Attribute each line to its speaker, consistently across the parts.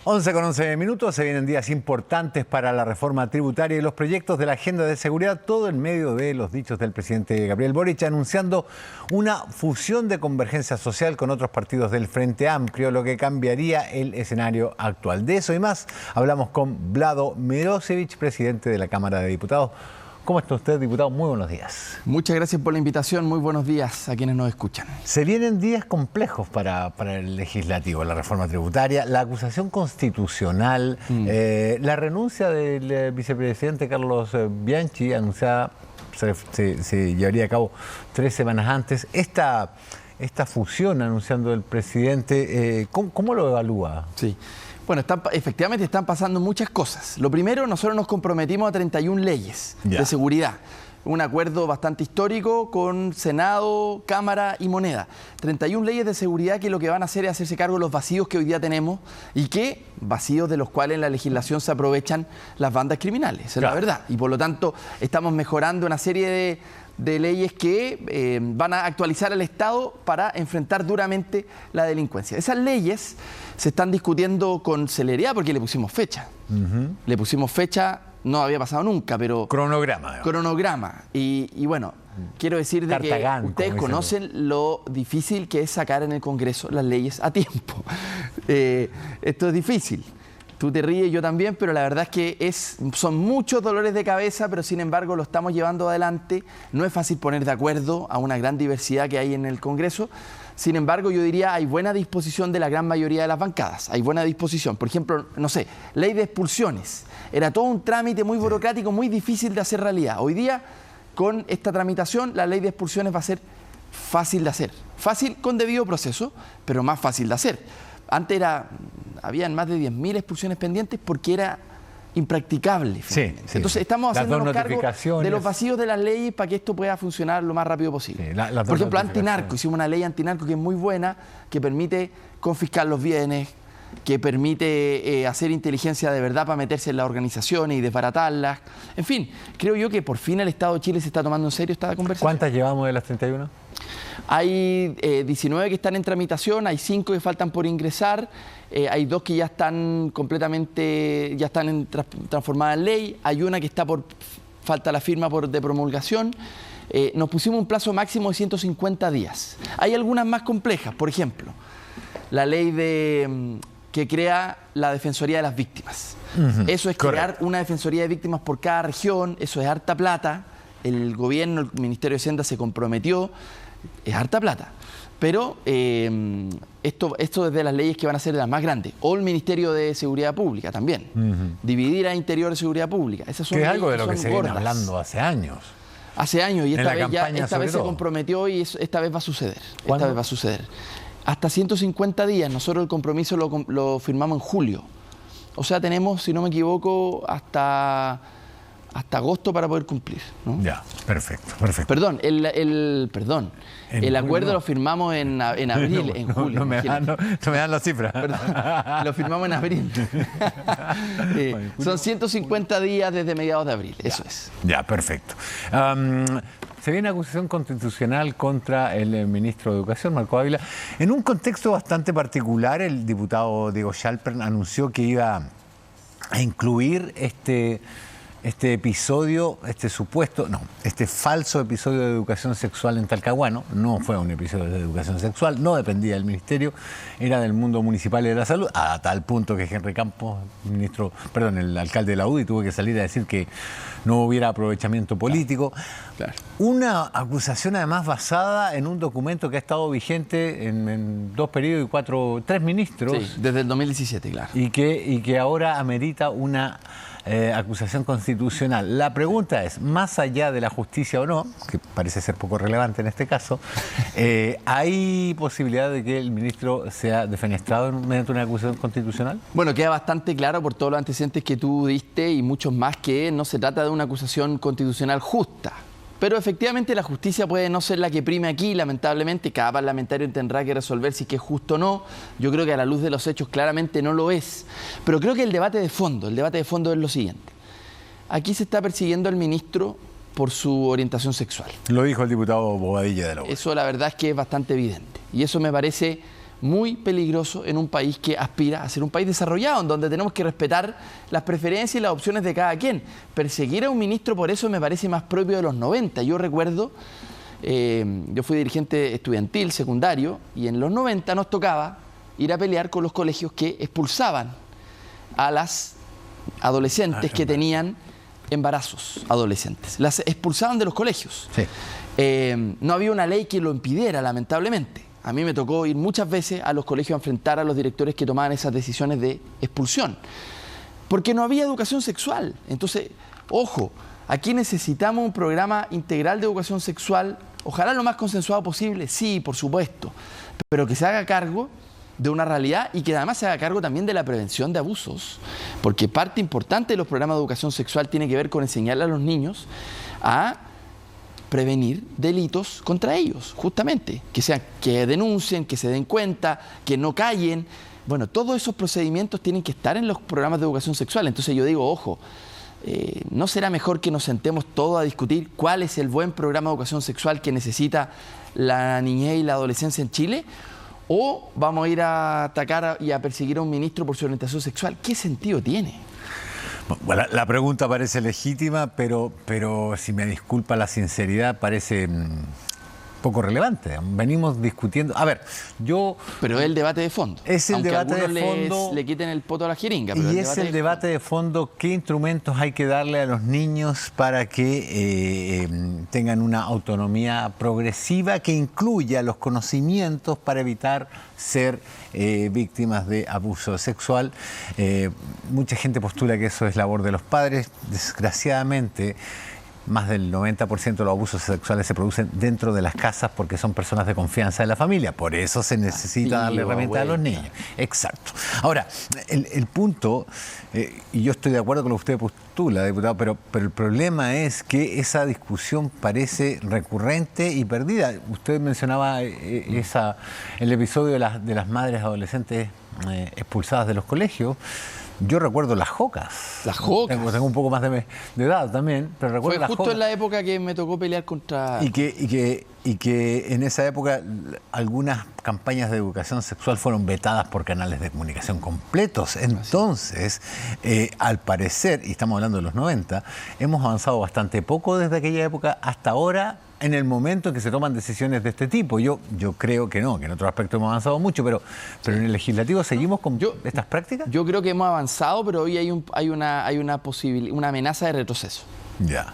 Speaker 1: 11:11. Se vienen días importantes para la reforma tributaria y los proyectos de la agenda de seguridad, todo en medio de los dichos del presidente Gabriel Boric, anunciando una fusión de convergencia social con otros partidos del Frente Amplio, lo que cambiaría el escenario actual. De eso y más hablamos con Vlado Milosevic, presidente de la Cámara de Diputados. ¿Cómo está usted, diputado? Muy buenos días.
Speaker 2: Muchas gracias por la invitación. Muy buenos días a quienes nos escuchan.
Speaker 1: Se vienen días complejos para el legislativo, la reforma tributaria, la acusación constitucional, la renuncia del vicepresidente Carlos Bianchi, anunciada, se llevaría a cabo 3 semanas antes. Esta fusión anunciando el presidente, ¿cómo lo evalúa?
Speaker 2: Sí. Bueno, efectivamente están pasando muchas cosas. Lo primero, nosotros nos comprometimos a 31 leyes de seguridad. Un acuerdo bastante histórico con Senado, Cámara y Moneda. 31 leyes de seguridad que lo que van a hacer es hacerse cargo de los vacíos que hoy día tenemos y que vacíos de los cuales en la legislación se aprovechan las bandas criminales. Esa es la verdad. Y por lo tanto, estamos mejorando una serie de leyes que van a actualizar al Estado para enfrentar duramente la delincuencia. Esas leyes se están discutiendo con celeridad porque le pusimos fecha. Le pusimos fecha, no había pasado nunca, pero...
Speaker 1: Cronograma.
Speaker 2: Cronograma. Y bueno, quiero decir de que ustedes conocen lo difícil que es sacar en el Congreso las leyes a tiempo. Esto es difícil. Tú te ríes, yo también, pero la verdad es que son muchos dolores de cabeza, pero sin embargo lo estamos llevando adelante. No es fácil poner de acuerdo a una gran diversidad que hay en el Congreso. Sin embargo, yo diría hay buena disposición de la gran mayoría de las bancadas. Hay buena disposición. Por ejemplo, no sé, ley de expulsiones. Era todo un trámite muy burocrático, muy difícil de hacer realidad. Hoy día, con esta tramitación, la ley de expulsiones va a ser fácil de hacer. Fácil con debido proceso, pero más fácil de hacer. Antes habían más de 10.000 expulsiones pendientes porque era impracticable.
Speaker 1: Sí.
Speaker 2: Entonces estamos haciéndonos cargo de los vacíos de las leyes para que esto pueda funcionar lo más rápido posible. Por ejemplo, antinarco. Hicimos una ley antinarco que es muy buena, que permite confiscar los bienes, que permite hacer inteligencia de verdad para meterse en las organizaciones y desbaratarlas. En fin, creo yo que por fin el Estado de Chile se está tomando en serio esta conversación.
Speaker 1: ¿Cuántas llevamos de las 31?
Speaker 2: Hay 19 que están en tramitación, hay 5 que faltan por ingresar, hay 2 que ya están completamente, transformadas en ley, hay una que falta la firma de promulgación. Nos pusimos un plazo máximo de 150 días. Hay algunas más complejas, por ejemplo, la ley que crea la Defensoría de las Víctimas. Eso es crear una Defensoría de Víctimas por cada región, eso es harta plata. El gobierno, el Ministerio de Hacienda se comprometió, es harta plata. Pero esto es de las leyes que van a ser de las más grandes. O el Ministerio de Seguridad Pública también. Dividir a Interior de Seguridad Pública. Esas son
Speaker 1: que es algo de lo que se viene hablando hace años.
Speaker 2: Hace años, y esta vez se comprometió y esta vez va a suceder.
Speaker 1: ¿Cuándo?
Speaker 2: Esta vez va a suceder. Hasta 150 días. Nosotros el compromiso lo firmamos en julio. O sea, tenemos, si no me equivoco, hasta agosto para poder cumplir, ¿no?
Speaker 1: Ya, perfecto.
Speaker 2: Perdón, el acuerdo lo firmamos en abril, en julio.
Speaker 1: No me dan las cifras.
Speaker 2: Perdón, lo firmamos en abril. Son 150 días desde mediados de abril, eso es.
Speaker 1: Ya, perfecto. Se viene acusación constitucional contra el ministro de Educación, Marco Ávila. En un contexto bastante particular, el diputado Diego Schalpern anunció que iba a incluir este falso episodio de educación sexual en Talcahuano. No fue un episodio de educación sexual, no dependía del ministerio, era del mundo municipal y de la salud, a tal punto que Henry Campos, el alcalde de la UDI, tuvo que salir a decir que no hubiera aprovechamiento político.
Speaker 2: Claro.
Speaker 1: Una acusación además basada en un documento que ha estado vigente en 2 periodos y 3 ministros.
Speaker 2: Sí, desde el 2017, claro.
Speaker 1: Y que ahora amerita una acusación constitucional. La pregunta es, más allá de la justicia o no, que parece ser poco relevante en este caso, ¿hay posibilidad de que el ministro sea defenestrado mediante una acusación constitucional?
Speaker 2: Bueno, queda bastante claro por todos los antecedentes que tú diste y muchos más que no se trata de una acusación constitucional justa. Pero efectivamente la justicia puede no ser la que prime aquí, lamentablemente. Cada parlamentario tendrá que resolver si es justo o no. Yo creo que a la luz de los hechos claramente no lo es. Pero creo que el debate de fondo es lo siguiente. Aquí se está persiguiendo al ministro por su orientación sexual.
Speaker 1: Lo dijo el diputado Bobadilla de la UDI.
Speaker 2: Eso la verdad es que es bastante evidente. Y eso me parece muy peligroso en un país que aspira a ser un país desarrollado, en donde tenemos que respetar las preferencias y las opciones de cada quien. Perseguir a un ministro por eso me parece más propio de los 90. Yo recuerdo, yo fui dirigente estudiantil, secundario, y en los 90 nos tocaba ir a pelear con los colegios que expulsaban a las adolescentes que tenían embarazos adolescentes. Las expulsaban de los colegios.
Speaker 1: Sí.
Speaker 2: No había una ley que lo impidiera, lamentablemente. A mí me tocó ir muchas veces a los colegios a enfrentar a los directores que tomaban esas decisiones de expulsión. Porque no había educación sexual. Entonces, ojo, aquí necesitamos un programa integral de educación sexual, ojalá lo más consensuado posible, sí, por supuesto, pero que se haga cargo de una realidad y que además se haga cargo también de la prevención de abusos, porque parte importante de los programas de educación sexual tiene que ver con enseñarle a los niños a prevenir delitos contra ellos, justamente, que denuncien, que se den cuenta, que no callen. Bueno, todos esos procedimientos tienen que estar en los programas de educación sexual. Entonces yo digo, ojo, ¿no será mejor que nos sentemos todos a discutir cuál es el buen programa de educación sexual que necesita la niñez y la adolescencia en Chile? ¿O vamos a ir a atacar y a perseguir a un ministro por su orientación sexual? ¿Qué sentido tiene?
Speaker 1: Bueno, la pregunta parece legítima, pero si me disculpa la sinceridad, parece poco relevante. Venimos discutiendo. A ver,
Speaker 2: Pero es el debate de fondo.
Speaker 1: Es el debate de fondo.
Speaker 2: Le quiten el poto a la jeringa.
Speaker 1: Pero y es el debate de fondo: ¿qué instrumentos hay que darle a los niños para que tengan una autonomía progresiva que incluya los conocimientos para evitar ser víctimas de abuso sexual? Mucha gente postula que eso es labor de los padres. Desgraciadamente, más del 90% de los abusos sexuales se producen dentro de las casas porque son personas de confianza de la familia. Por eso se necesita darle herramientas a los niños. Exacto. Ahora, el punto, y yo estoy de acuerdo con lo que usted postula, diputado, pero el problema es que esa discusión parece recurrente y perdida. Usted mencionaba el episodio de las madres adolescentes expulsadas de los colegios. Yo recuerdo las jocas.
Speaker 2: Las jocas.
Speaker 1: Tengo un poco más de edad también, pero recuerdo las jocas.
Speaker 2: Fue justo en la época que me tocó pelear contra...
Speaker 1: Y que en esa época algunas campañas de educación sexual fueron vetadas por canales de comunicación completos. Entonces, al parecer, y estamos hablando de los 90, hemos avanzado bastante poco desde aquella época hasta ahora, en el momento en que se toman decisiones de este tipo. Yo creo que no, que en otro aspecto hemos avanzado mucho, pero en el legislativo seguimos con estas prácticas.
Speaker 2: Yo creo que hemos avanzado, pero hoy hay una amenaza de retroceso.
Speaker 1: Ya.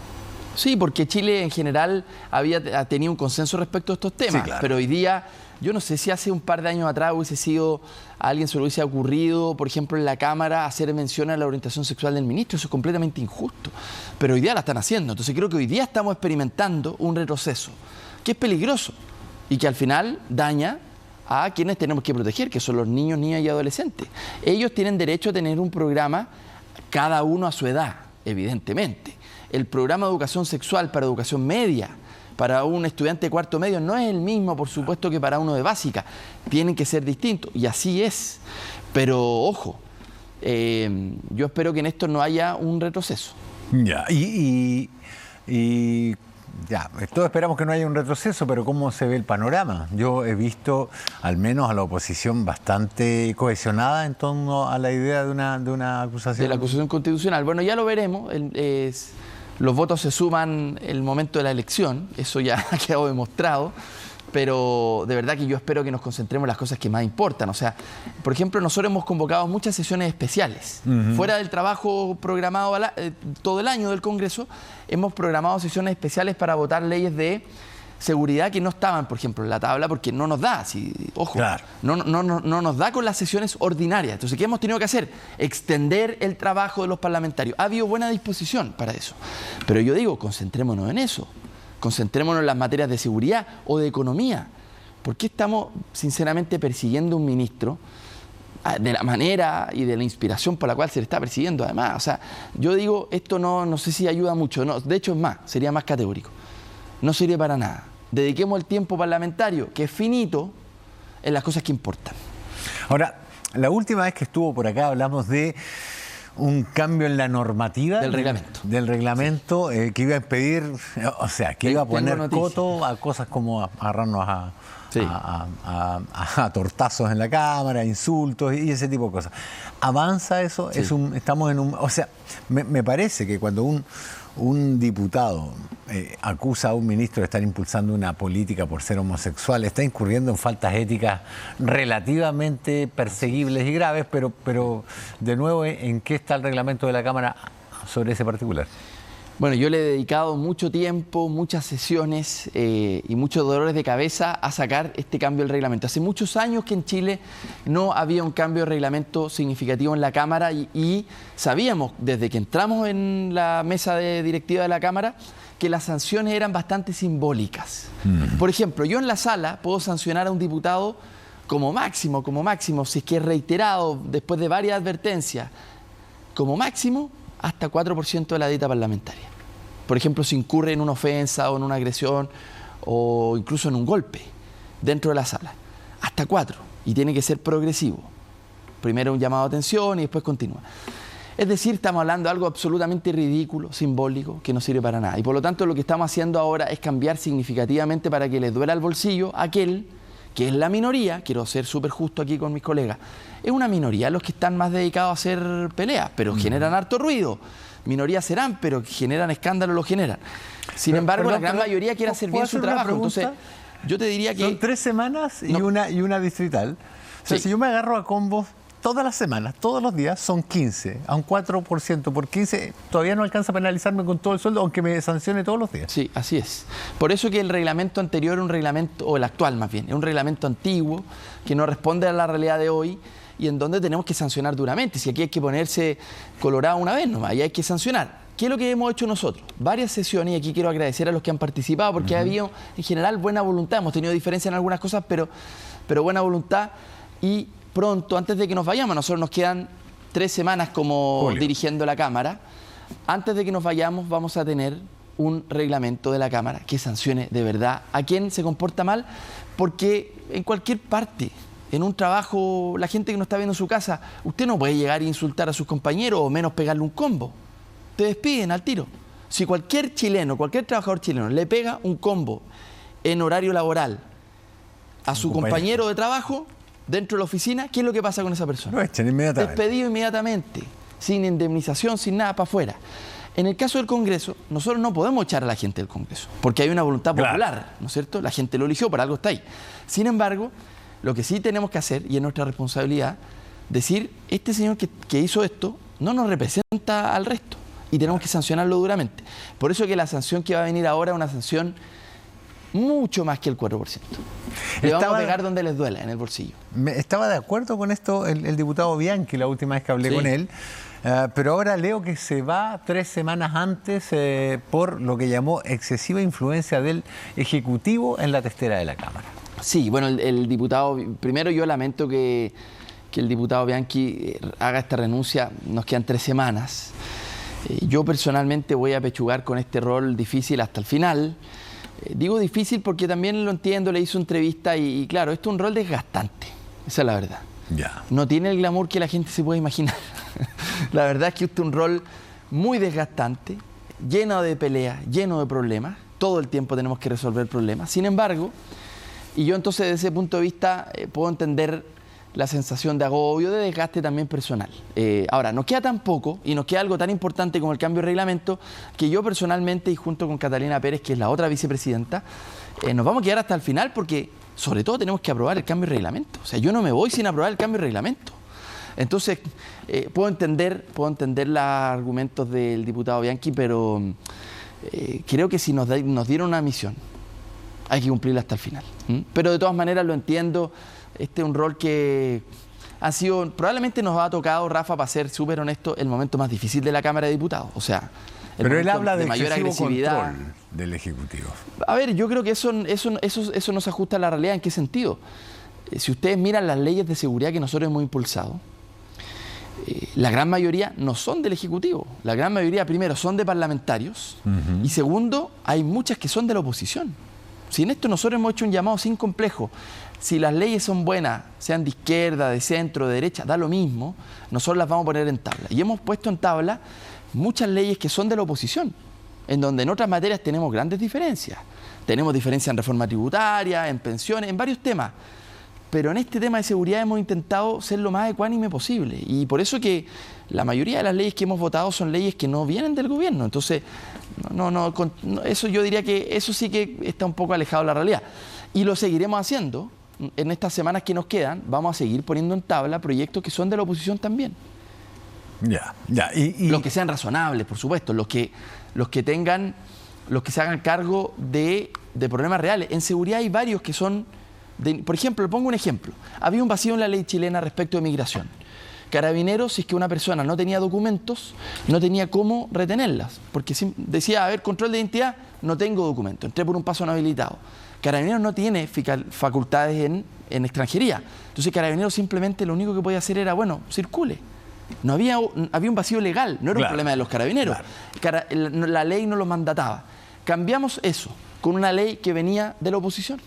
Speaker 2: Sí, porque Chile en general había tenido un consenso respecto a estos temas,
Speaker 1: sí, claro.
Speaker 2: Pero hoy día, yo no sé si hace un par de años atrás a alguien se le hubiese ocurrido, por ejemplo, en la Cámara, hacer mención a la orientación sexual del ministro. Eso es completamente injusto. Pero hoy día la están haciendo. Entonces creo que hoy día estamos experimentando un retroceso que es peligroso y que al final daña a quienes tenemos que proteger, que son los niños, niñas y adolescentes. Ellos tienen derecho a tener un programa, cada uno a su edad, evidentemente. El programa de educación sexual para educación media, para un estudiante de cuarto medio, no es el mismo, por supuesto, que para uno de básica. Tienen que ser distintos, y así es. Pero, ojo, yo espero que en esto no haya un retroceso.
Speaker 1: Ya, ya, todos esperamos que no haya un retroceso, pero ¿cómo se ve el panorama? Yo he visto al menos a la oposición bastante cohesionada en torno a la idea de una acusación.
Speaker 2: De la acusación constitucional. Bueno, ya lo veremos. Los votos se suman en el momento de la elección, eso ya ha quedado demostrado, pero de verdad que yo espero que nos concentremos en las cosas que más importan. O sea, por ejemplo, nosotros hemos convocado muchas sesiones especiales. Fuera del trabajo programado todo el año del Congreso, hemos programado sesiones especiales para votar leyes de seguridad que no estaban, por ejemplo, en la tabla, porque no nos da, ojo, claro. no nos da con las sesiones ordinarias. Entonces, ¿qué hemos tenido que hacer? Extender el trabajo de los parlamentarios. Ha habido buena disposición para eso. Pero yo digo, concentrémonos en eso. Concentrémonos en las materias de seguridad o de economía. ¿Por qué estamos, sinceramente, persiguiendo a un ministro de la manera y de la inspiración por la cual se le está persiguiendo? Además, o sea, yo digo, esto no sé si ayuda mucho. No, de hecho, es más, sería más categórico. No sirve para nada. Dediquemos el tiempo parlamentario, que es finito, en las cosas que importan.
Speaker 1: Ahora, la última vez que estuvo por acá hablamos de un cambio en la normativa del reglamento que iba a impedir, o sea, que iba a poner coto a cosas como agarrarnos
Speaker 2: Sí.
Speaker 1: a tortazos en la Cámara, insultos y ese tipo de cosas. ¿Avanza eso?
Speaker 2: Sí.
Speaker 1: Estamos en un... O sea, me parece que cuando un diputado acusa a un ministro de estar impulsando una política por ser homosexual, está incurriendo en faltas éticas relativamente perseguibles y graves, pero de nuevo, ¿en qué está el reglamento de la Cámara sobre ese particular?
Speaker 2: Bueno, yo le he dedicado mucho tiempo, muchas sesiones y muchos dolores de cabeza a sacar este cambio del reglamento. Hace muchos años que en Chile no había un cambio de reglamento significativo en la Cámara y sabíamos desde que entramos en la mesa de directiva de la Cámara que las sanciones eran bastante simbólicas. Por ejemplo, yo en la sala puedo sancionar a un diputado como máximo, si es que es reiterado después de varias advertencias, como máximo hasta 4% de la dieta parlamentaria. Por ejemplo, si incurre en una ofensa o en una agresión o incluso en un golpe dentro de la sala. Hasta 4%. Y tiene que ser progresivo. Primero un llamado de atención y después continúa. Es decir, estamos hablando de algo absolutamente ridículo, simbólico, que no sirve para nada. Y por lo tanto, lo que estamos haciendo ahora es cambiar significativamente para que les duela el bolsillo a aquel que es la minoría, quiero ser súper justo aquí con mis colegas, es una minoría los que están más dedicados a hacer peleas, pero generan harto ruido. Minorías serán, pero generan escándalo, lo generan. Sin embargo, la gran mayoría quiere hacer bien su trabajo. Entonces, yo te diría que...
Speaker 1: Son 3 semanas y una distrital. O sea, si yo me agarro a combos todas las semanas, todos los días, son 15, a un 4% por 15, todavía no alcanza a penalizarme con todo el sueldo, aunque me sancione todos los días.
Speaker 2: Sí, así es. Por eso que el reglamento anterior, o el actual más bien, es un reglamento antiguo que no responde a la realidad de hoy y en donde tenemos que sancionar duramente. Si aquí hay que ponerse colorado una vez nomás, y hay que sancionar. ¿Qué es lo que hemos hecho nosotros? Varias sesiones, y aquí quiero agradecer a los que han participado, porque ha habido en general buena voluntad. Hemos tenido diferencias en algunas cosas, pero buena voluntad. Y pronto, antes de que nos vayamos, nosotros nos quedan 3 semanas como dirigiendo la Cámara. Antes de que nos vayamos, vamos a tener un reglamento de la Cámara que sancione de verdad a quien se comporta mal, porque en cualquier parte, en un trabajo, la gente que no está viendo en su casa, usted no puede llegar e insultar a sus compañeros o menos pegarle un combo. Te despiden al tiro. Si cualquier chileno, cualquier trabajador chileno le pega un combo en horario laboral a su compañero de trabajo dentro de la oficina, ¿qué es lo que pasa con esa persona?
Speaker 1: Lo echan inmediatamente.
Speaker 2: Despedido inmediatamente, sin indemnización, sin nada, para afuera. En el caso del Congreso, nosotros no podemos echar a la gente del Congreso, porque hay una voluntad popular, ¿no es cierto? La gente lo eligió, por algo está ahí. Sin embargo, lo que sí tenemos que hacer, y es nuestra responsabilidad, decir, este señor que hizo esto no nos representa al resto, y tenemos que sancionarlo duramente. Por eso que la sanción que va a venir ahora es una sanción mucho más que el 4%. Le vamos a pegar donde les duela, en el bolsillo.
Speaker 1: Estaba de acuerdo con esto el diputado Bianchi la última vez que hablé con él, pero ahora leo que se va 3 semanas antes por lo que llamó excesiva influencia del Ejecutivo en la testera de la Cámara.
Speaker 2: Sí, bueno, el diputado, primero yo lamento que el diputado Bianchi haga esta renuncia, nos quedan 3 semanas. Yo personalmente voy a pechugar con este rol difícil hasta el final. Digo difícil porque también lo entiendo, le hizo entrevista y claro, esto es un rol desgastante, esa es la verdad. No tiene el glamour que la gente se puede imaginar. La verdad es que esto es un rol muy desgastante, lleno de peleas, lleno de problemas. Todo el tiempo tenemos que resolver problemas. Sin embargo, y yo entonces desde ese punto de vista puedo entender la sensación de agobio, de desgaste también personal. Ahora, nos queda tan poco y nos queda algo tan importante como el cambio de reglamento que yo personalmente y junto con Catalina Pérez, que es la otra vicepresidenta, nos vamos a quedar hasta el final porque sobre todo tenemos que aprobar el cambio de reglamento. O sea, yo no me voy sin aprobar el cambio de reglamento. Entonces, puedo entender los argumentos del diputado Bianchi, pero creo que si nos dieron una misión, hay que cumplirla hasta el final. Pero de todas maneras lo entiendo. Este es un rol que ha sido, probablemente nos ha tocado, Rafa, para ser súper honesto, el momento más difícil de la Cámara de Diputados. O sea,
Speaker 1: pero él habla de
Speaker 2: mayor agresividad
Speaker 1: control del Ejecutivo.
Speaker 2: A ver, yo creo que eso no se ajusta a la realidad. ¿En qué sentido? Si ustedes miran las leyes de seguridad que nosotros hemos impulsado, la gran mayoría no son del Ejecutivo. La gran mayoría, primero, son de parlamentarios y segundo, hay muchas que son de la oposición. Si en esto nosotros hemos hecho un llamado sin complejo, si las leyes son buenas, sean de izquierda, de centro, de derecha, da lo mismo, nosotros las vamos a poner en tabla. Y hemos puesto en tabla muchas leyes que son de la oposición, en donde en otras materias tenemos grandes diferencias. Tenemos diferencias en reforma tributaria, en pensiones, en varios temas. Pero en este tema de seguridad hemos intentado ser lo más ecuánime posible. Y por eso que la mayoría de las leyes que hemos votado son leyes que no vienen del gobierno. Entonces, eso yo diría que eso sí que está un poco alejado de la realidad. Y lo seguiremos haciendo. En estas semanas que nos quedan, vamos a seguir poniendo en tabla proyectos que son de la oposición también. Los que sean razonables, por supuesto, los que se hagan cargo de problemas reales. En seguridad hay varios que son, por ejemplo, le pongo un ejemplo. Había un vacío en la ley chilena respecto de migración. Carabineros, si es que una persona no tenía documentos, no tenía cómo retenerlas. Porque decía, a ver, control de identidad, no tengo documento, entré por un paso no habilitado. Carabineros no tiene facultades en extranjería. Entonces Carabineros simplemente lo único que podía hacer era, bueno, circule. No había un vacío legal, no era un problema de los carabineros. La ley no lo mandataba. Cambiamos eso con una ley que venía de la oposición,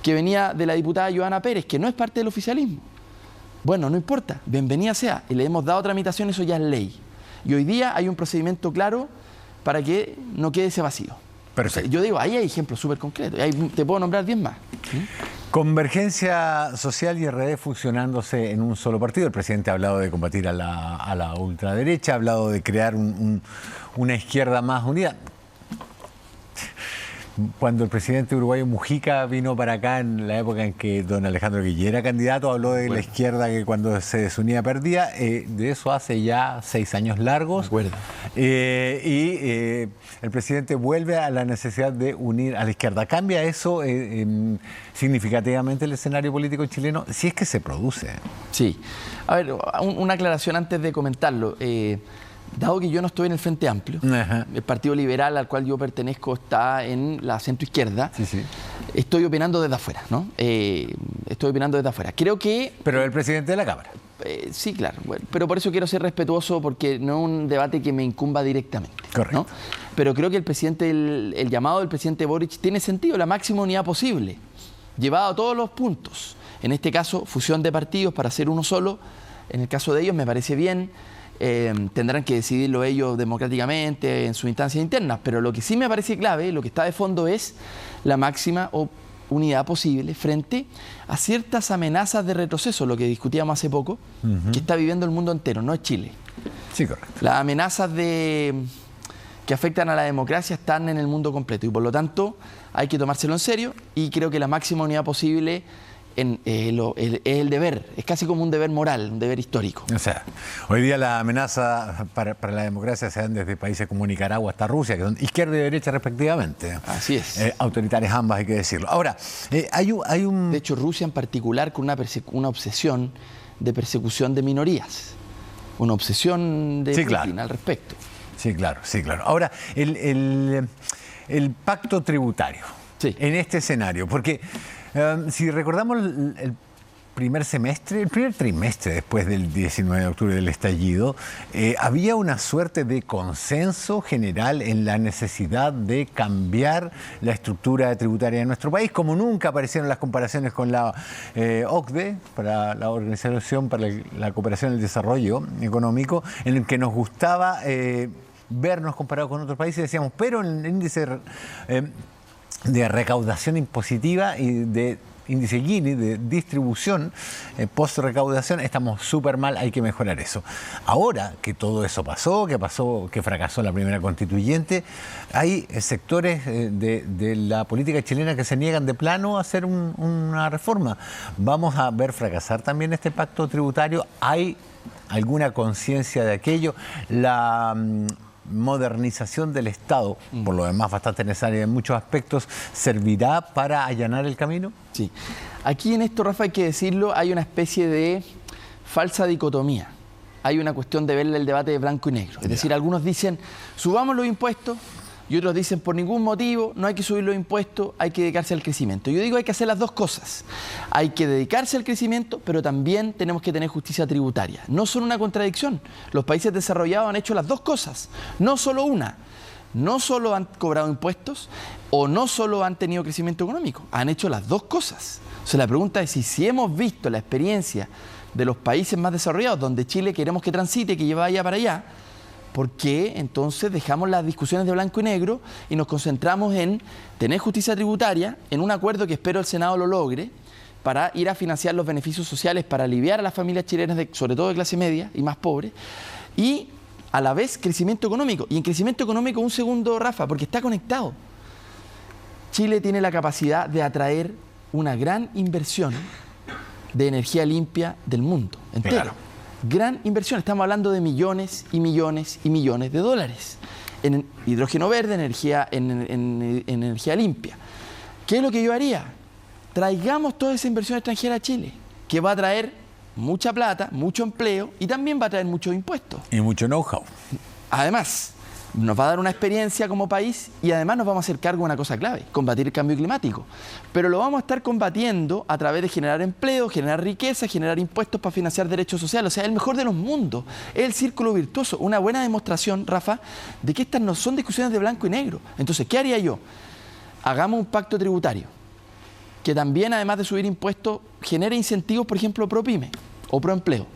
Speaker 2: que venía de la diputada Joana Pérez, que no es parte del oficialismo. Bueno, no importa, bienvenida sea. Y le hemos dado tramitación, eso ya es ley. Y hoy día hay un procedimiento claro para que no quede ese vacío. O sea, yo digo, ahí hay ejemplos súper concretos. Ahí te puedo nombrar 10 más.
Speaker 1: Convergencia Social y RD funcionándose en un solo partido. El presidente ha hablado de combatir a la ultraderecha, ha hablado de crear una izquierda más unida. Cuando el presidente uruguayo Mujica vino para acá en la época en que don Alejandro Guille era candidato, habló de la izquierda que cuando se desunía perdía. De eso hace ya 6 años largos. El presidente vuelve a la necesidad de unir a la izquierda. ¿Cambia eso significativamente el escenario político chileno? Si es que se produce.
Speaker 2: Sí. A ver, una aclaración antes de comentarlo. Dado que yo no estoy en el Frente Amplio, el Partido Liberal al cual yo pertenezco está en la centroizquierda, estoy opinando desde afuera, ¿no? Estoy opinando desde afuera. Creo que...
Speaker 1: Pero el presidente de la Cámara.
Speaker 2: Sí, claro. Bueno, pero por eso quiero ser respetuoso porque no es un debate que me incumba directamente.
Speaker 1: Correcto.
Speaker 2: ¿No? Pero creo que el llamado del presidente Boric tiene sentido, la máxima unidad posible, llevado a todos los puntos. En este caso, fusión de partidos para hacer uno solo. En el caso de ellos me parece bien. Tendrán que decidirlo ellos democráticamente en sus instancias internas, pero lo que sí me parece clave, lo que está de fondo es la máxima unidad posible frente a ciertas amenazas de retroceso, lo que discutíamos hace poco, que está viviendo el mundo entero, no es Chile.
Speaker 1: Sí, correcto.
Speaker 2: Las amenazas que afectan a la democracia están en el mundo completo y por lo tanto hay que tomárselo en serio y creo que la máxima unidad posible es el deber, es casi como un deber moral, un deber histórico.
Speaker 1: O sea, hoy día la amenaza para la democracia se dan desde países como Nicaragua hasta Rusia, que son izquierda y derecha respectivamente.
Speaker 2: Así es.
Speaker 1: Autoritarias ambas, hay que decirlo. Ahora, hay un...
Speaker 2: De hecho, Rusia en particular con una obsesión de persecución de minorías, una obsesión de Putin al respecto.
Speaker 1: Sí, claro, sí, claro. Ahora, el pacto tributario en este escenario, porque... si recordamos el primer trimestre después del 19 de octubre del estallido, había una suerte de consenso general en la necesidad de cambiar la estructura tributaria de nuestro país, como nunca aparecieron las comparaciones con la OCDE, para la Organización para la Cooperación y el Desarrollo Económico, en el que nos gustaba vernos comparados con otros países y decíamos, pero en el índice de recaudación impositiva y de índice Gini, de distribución post-recaudación, estamos súper mal, hay que mejorar eso. Ahora que todo eso pasó, que fracasó la primera constituyente, hay sectores de la política chilena que se niegan de plano a hacer una reforma. ¿Vamos a ver fracasar también este pacto tributario? ¿Hay alguna conciencia de aquello? La modernización del Estado, por lo demás bastante necesaria en muchos aspectos, ¿servirá para allanar el camino?
Speaker 2: Sí. Aquí en esto, Rafa, hay que decirlo, hay una especie de falsa dicotomía. Hay una cuestión de ver el debate de blanco y negro. Es decir, algunos dicen, subamos los impuestos, y otros dicen, por ningún motivo, no hay que subir los impuestos, hay que dedicarse al crecimiento. Yo digo, hay que hacer las dos cosas. Hay que dedicarse al crecimiento, pero también tenemos que tener justicia tributaria. No son una contradicción. Los países desarrollados han hecho las dos cosas, no solo una. No solo han cobrado impuestos o no solo han tenido crecimiento económico, han hecho las dos cosas. O sea, la pregunta es si hemos visto la experiencia de los países más desarrollados, donde Chile queremos que transite, que vaya para allá, ¿Por qué entonces dejamos las discusiones de blanco y negro y nos concentramos en tener justicia tributaria, en un acuerdo que espero el Senado lo logre, para ir a financiar los beneficios sociales, para aliviar a las familias chilenas, sobre todo de clase media y más pobres, y a la vez crecimiento económico? Y en crecimiento económico, un segundo, Rafa, porque está conectado. Chile tiene la capacidad de atraer una gran inversión de energía limpia del mundo entero. Claro. Gran inversión, estamos hablando de millones y millones y millones de dólares en hidrógeno verde, en energía limpia. ¿Qué es lo que yo haría? Traigamos toda esa inversión extranjera a Chile, que va a traer mucha plata, mucho empleo y también va a traer muchos impuestos.
Speaker 1: Y mucho know-how.
Speaker 2: Además, nos va a dar una experiencia como país y además nos vamos a hacer cargo de una cosa clave: combatir el cambio climático. Pero lo vamos a estar combatiendo a través de generar empleo, generar riqueza, generar impuestos para financiar derechos sociales. O sea, el mejor de los mundos. Es el círculo virtuoso. Una buena demostración, Rafa, de que estas no son discusiones de blanco y negro. Entonces, ¿qué haría yo? Hagamos un pacto tributario que también, además de subir impuestos, genere incentivos, por ejemplo, pro pyme o pro empleo.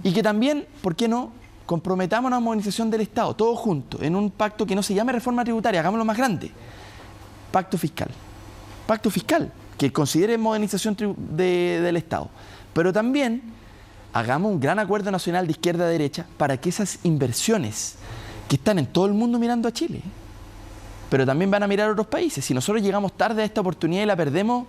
Speaker 2: Y que también, ¿por qué no?, comprometamos una modernización del Estado, todos juntos, en un pacto que no se llame reforma tributaria, hagámoslo más grande. Pacto fiscal. Pacto fiscal, que considere modernización del Estado. Pero también hagamos un gran acuerdo nacional de izquierda a derecha para que esas inversiones que están en todo el mundo mirando a Chile, pero también van a mirar a otros países. Si nosotros llegamos tarde a esta oportunidad y la perdemos,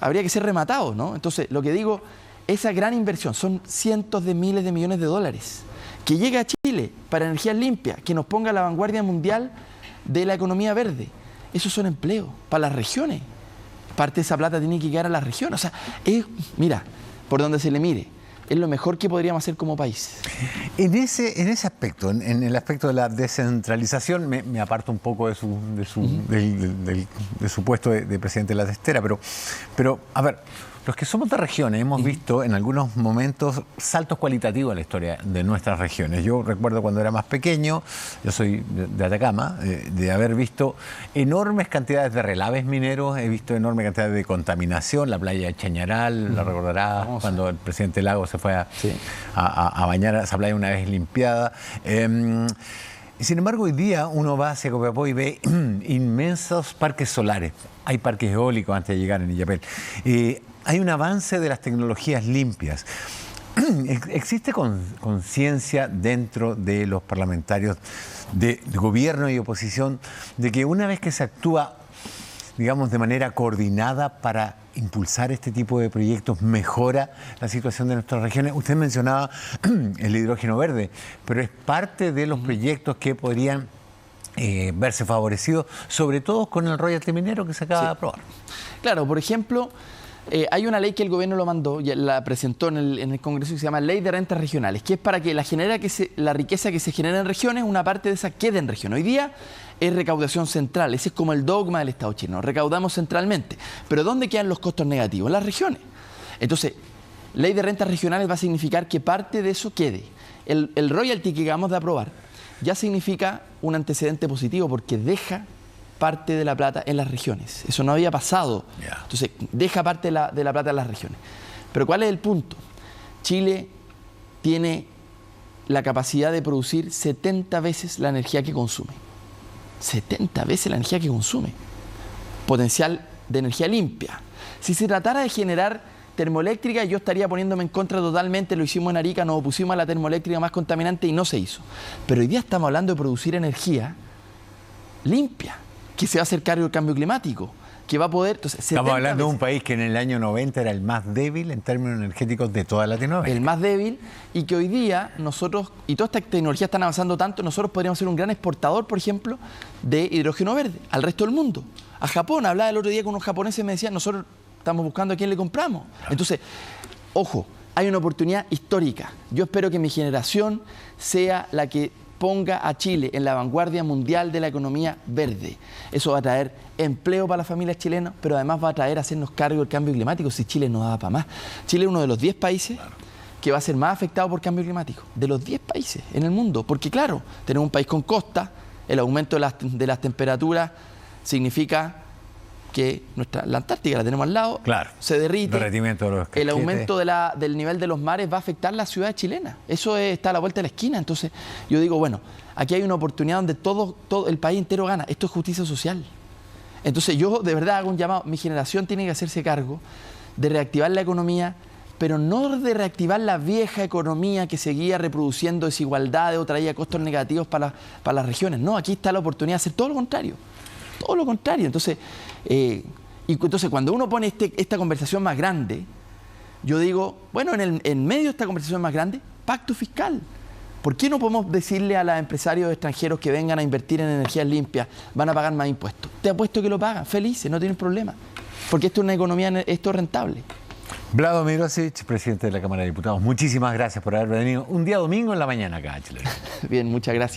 Speaker 2: habría que ser rematados, ¿no? Entonces, lo que digo, esa gran inversión, son cientos de miles de millones de dólares, que llegue a Chile para energías limpias, que nos ponga a la vanguardia mundial de la economía verde. Esos son empleos para las regiones. Parte de esa plata tiene que llegar a las regiones. O sea, mira, por donde se le mire, es lo mejor que podríamos hacer como país.
Speaker 1: En ese aspecto, en el aspecto de la descentralización, me aparto un poco de su puesto de presidente de la Testera, pero a ver, los que somos de regiones hemos visto en algunos momentos saltos cualitativos en la historia de nuestras regiones. Yo recuerdo cuando era más pequeño, yo soy de Atacama, de haber visto enormes cantidades de relaves mineros, he visto enormes cantidades de contaminación, la playa de Chañaral, la recordarás, cuando el presidente Lagos se fue a bañar a esa playa una vez limpiada. Sin embargo, hoy día uno va hacia Copiapó y ve inmensos parques solares. Hay parques eólicos antes de llegar en Illapel. Hay un avance de las tecnologías limpias. ¿Existe conciencia dentro de los parlamentarios de gobierno y oposición de que una vez que se actúa, digamos, de manera coordinada para impulsar este tipo de proyectos, mejora la situación de nuestras regiones? Usted mencionaba el hidrógeno verde, pero es parte de los proyectos que podrían verse favorecidos, sobre todo con el royalty minero que se acaba de aprobar.
Speaker 2: Claro, por ejemplo, hay una ley que el gobierno lo mandó, y la presentó en el Congreso, que se llama Ley de Rentas Regionales, que es para que la riqueza que se genera en regiones, una parte de esa quede en región. Hoy día es recaudación central, ese es como el dogma del Estado chileno, recaudamos centralmente. Pero ¿dónde quedan los costos negativos? En las regiones. Entonces, Ley de Rentas Regionales va a significar que parte de eso quede. El royalty que acabamos de aprobar ya significa un antecedente positivo, porque deja parte de la plata en las regiones. Eso no había pasado. Entonces, deja parte de la plata en las regiones. Pero ¿cuál es el punto? Chile tiene la capacidad de producir 70 veces la energía que consume. 70 veces la energía que consume. Potencial de energía limpia. Si se tratara de generar termoeléctrica, yo estaría poniéndome en contra totalmente. Lo hicimos en Arica, nos opusimos a la termoeléctrica más contaminante y no se hizo. Pero hoy día estamos hablando de producir energía limpia, que se va a hacer cargo del cambio climático, que va a poder... Entonces,
Speaker 1: estamos hablando de un país que en el año 90 era el más débil en términos energéticos de toda Latinoamérica.
Speaker 2: El más débil, y que hoy día nosotros, y todas estas tecnologías están avanzando tanto, nosotros podríamos ser un gran exportador, por ejemplo, de hidrógeno verde al resto del mundo. A Japón, hablaba el otro día con unos japoneses y me decían, nosotros estamos buscando a quién le compramos. Claro. Entonces, ojo, hay una oportunidad histórica. Yo espero que mi generación sea la que ponga a Chile en la vanguardia mundial de la economía verde. Eso va a traer empleo para las familias chilenas, pero además va a traer hacernos cargo del cambio climático si Chile no da para más. Chile es uno de los 10 países que va a ser más afectado por cambio climático. De los 10 países en el mundo. Porque claro, tenemos un país con costa, el aumento de las temperaturas significa que la Antártica la tenemos al lado,
Speaker 1: claro,
Speaker 2: se derrite,
Speaker 1: derretimiento de los
Speaker 2: el aumento del nivel de los mares va a afectar la ciudad chilena. Eso está a la vuelta de la esquina. Entonces yo digo, bueno, aquí hay una oportunidad donde todo el país entero gana. Esto es justicia social. Entonces yo de verdad hago un llamado. Mi generación tiene que hacerse cargo de reactivar la economía, pero no de reactivar la vieja economía que seguía reproduciendo desigualdades o traía costos negativos para las regiones. No, aquí está la oportunidad de hacer todo lo contrario. Todo lo contrario. Entonces, entonces cuando uno pone esta conversación más grande, yo digo, bueno, en medio de esta conversación más grande, pacto fiscal. ¿Por qué no podemos decirle a los empresarios extranjeros que vengan a invertir en energías limpias, van a pagar más impuestos? Te apuesto que lo pagan, felices, no tienen problema. Porque esto es una economía, esto es rentable.
Speaker 1: Vlado Mirošić, presidente de la Cámara de Diputados, muchísimas gracias por haber venido un día domingo en la mañana acá a Chile.
Speaker 2: Bien, muchas gracias.